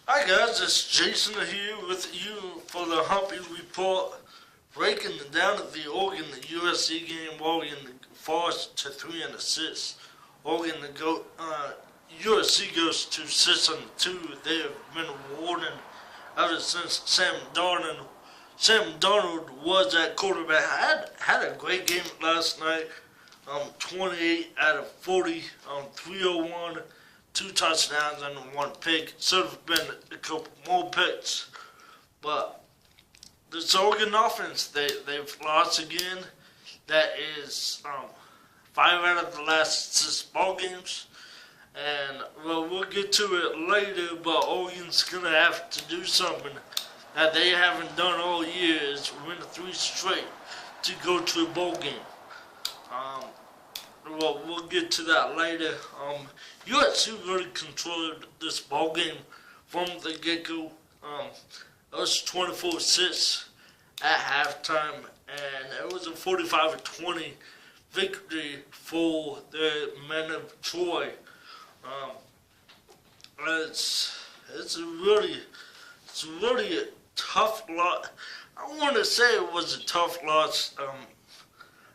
Hi guys, it's Jason here with you for the Humpy Report. Breaking down at the Oregon USC game, Oregon falls to 3-6. Oregon USC goes to 6-2. They have been warning ever since Sam Darnold was at quarterback. Had a great game last night. 28 out of 40, 301, 2 touchdowns and 1 pick. Should have been a couple more picks, but this Oregon offense, they've lost again. That is 5 out of the last 6 ball games, and well, we'll get to it later. But Oregon's gonna have to do something that they haven't done all year, is win 3 straight to go to a bowl game. Well, we'll get to that later. USC really controlled this ball game from the get-go. It was 24-6 at halftime, and it was a 45-20 victory for the men of Troy. It's really a tough loss. I want to say it was a tough loss.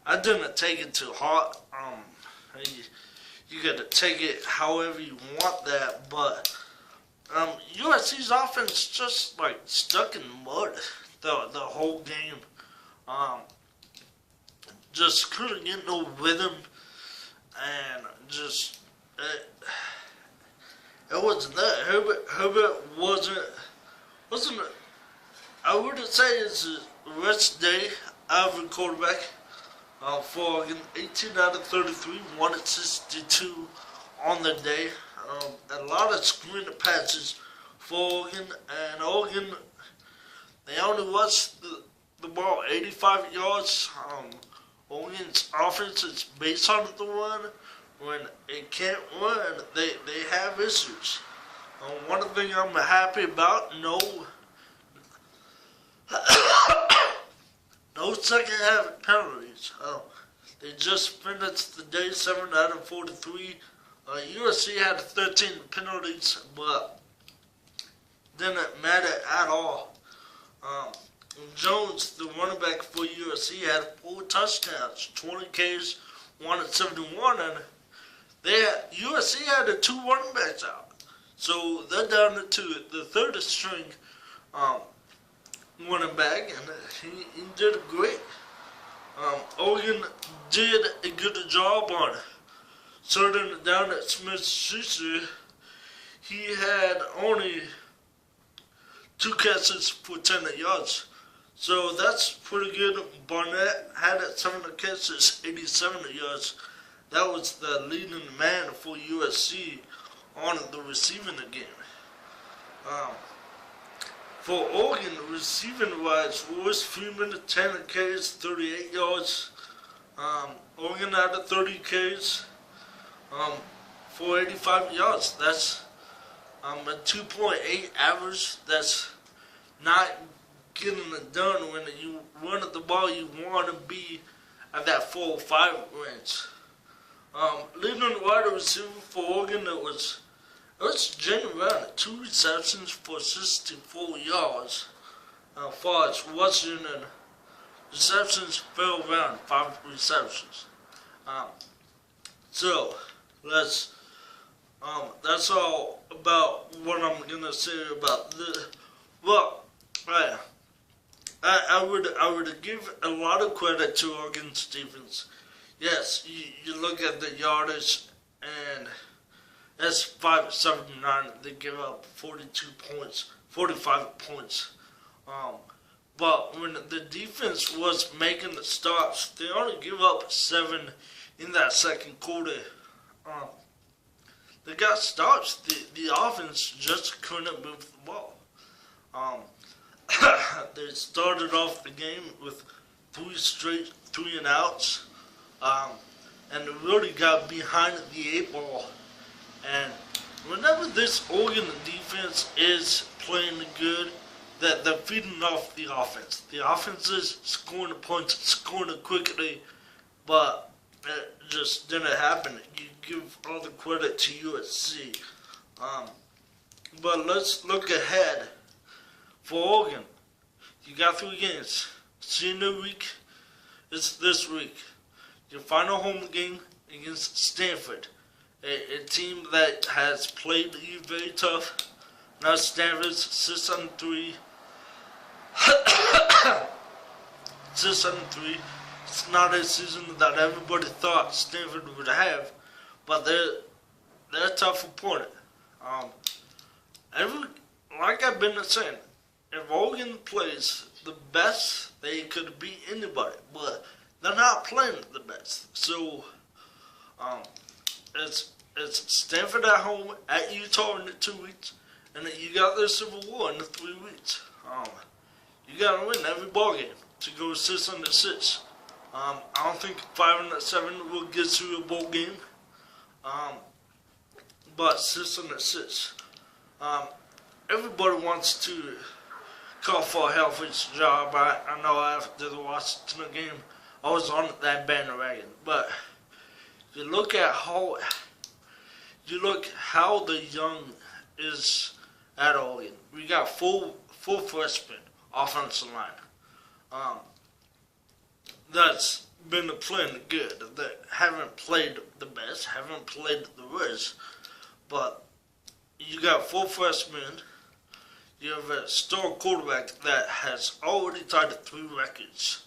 I didn't take it too hard. You got to take it however you want that, but USC's offense just like stuck in mud the whole game. Just couldn't get no rhythm, and just it wasn't that. Herbert wasn't. I wouldn't say it's a rest day out of a quarterback. For 18 out of 33, 162 on the day. A lot of screen passes for Oregon, and Oregon, they only rushed the ball 85 yards. Oregon's offense is based on the run. When it can't run, they have issues. One thing I'm happy about, no second half penalties. They just finished the day 7 out of 43. USC had 13 penalties, but didn't matter at all. Jones, the running back for USC, had 4 touchdowns, 20 Ks, 171, and USC had the 2 running backs out. So they're down to the third string running back, and he did great. Oregon did a good job on shutting it down at Smith-Schuster. He had only 2 catches for 10 yards, so that's pretty good. Barnett had 7 catches, 87 yards. That was the leading man for USC on the receiving game. For Oregon, receiving-wise, Royce Freeman, 10 Ks, 38 yards. Oregon had 30 Ks for 85 yards. That's a 2.8 average. That's not getting it done. When you run at the ball, you want to be at that 4 or 5 range. Leading wide receiver for Oregon, it was Jalen Brown, 2 receptions for 64 yards. As far as rushing and receptions, fell around 5 receptions. So that's all about what I'm gonna say about this. Well, I would give a lot of credit to Oregon's defense. Yes, you look at the yardage, and that's 579. They give up 42 points, 45 points. But when the defense was making the stops, they only give up 7 in that second quarter. They got stops. The offense just couldn't move the ball. They started off the game with 3 straight 3-and-outs, and they really got behind the 8 ball. And whenever this Oregon defense is playing good, that they're feeding off the offense. The offense is scoring the points, scoring it quickly, but it just didn't happen. You give all the credit to USC. But let's look ahead for Oregon. You got 3 games. Senior week is this week. Your final home game against Stanford, a team that has played you very tough. Now Stanford's 6-3. 6-3. It's not a season that everybody thought Stanford would have, but they're a tough opponent. Like I've been saying, if Oregon plays the best, they could beat anybody, but they're not playing the best. So, it's Stanford at home, at Utah in the 2 weeks, and then you got the Civil War in the 3 weeks. You gotta win every ball game to go 6-6. I don't think 5-7 will get you a bowl game. But 6-6. Everybody wants to call for Helfrich's job. I know after the Washington game, I was on that bandwagon. But you look at how the young is at Oregon. We got full freshmen offensive line. That's been playing good. That haven't played the best, haven't played the worst, but you got 4 freshmen. You have a star quarterback that has already tied 3 records.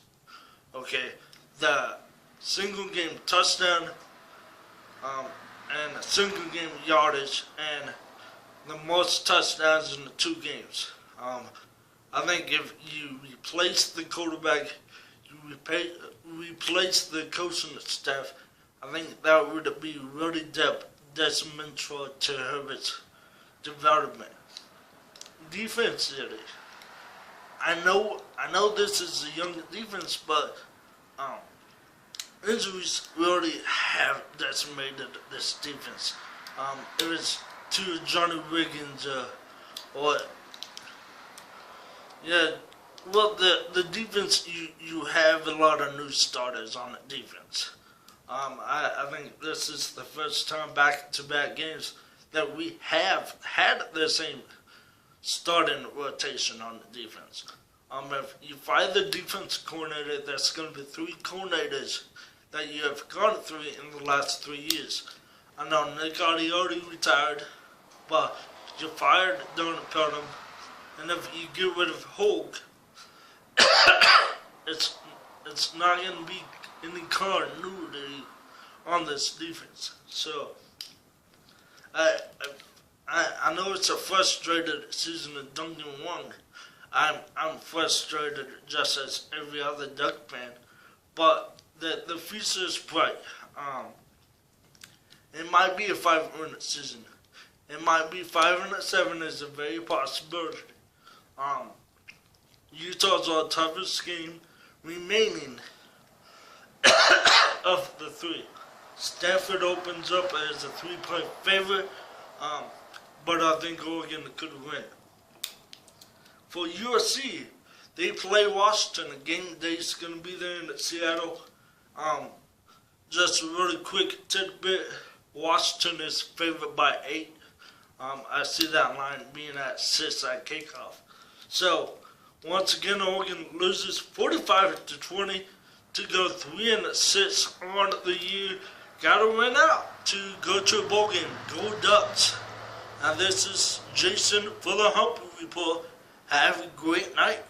Okay, the single game touchdown, and single game yardage, and the most touchdowns in the 2 games. I think if you replace the quarterback, you replace the coaching staff, I think that would be really detrimental to Herbert's development. Defensively, I know this is a young defense, but injuries really have decimated this defense. It was to Johnny Wiggins well, the defense, you have a lot of new starters on the defense. I think this is the first time back-to-back games that we have had the same starting rotation on the defense. If you fire the defense coordinator, that's going to be 3 coordinators that you have gone through in the last 3 years. I know Nick already retired, but you fired Don Pelham, and if you get rid of Hogue, it's not going to be any continuity on this defense. So I know it's a frustrated season, and don't get me wrong, I'm frustrated just as every other Duck fan, but the future is bright. It might be a 5-win season. It might be 5-7 is a very possibility. Utah's our toughest game remaining of the 3. Stanford opens up as a 3-point favorite, but I think Oregon could win. For USC, they play Washington. The game day is going to be there in Seattle. Just a really quick tidbit, Washington is favored by 8. I see that line being at 6 at kickoff. So, once again, Oregon loses 45-20 to go 3-6 on the year. Gotta win out to go to a bowl game. Go Ducks. And this is Jason for the Humpy Report. Have a great night.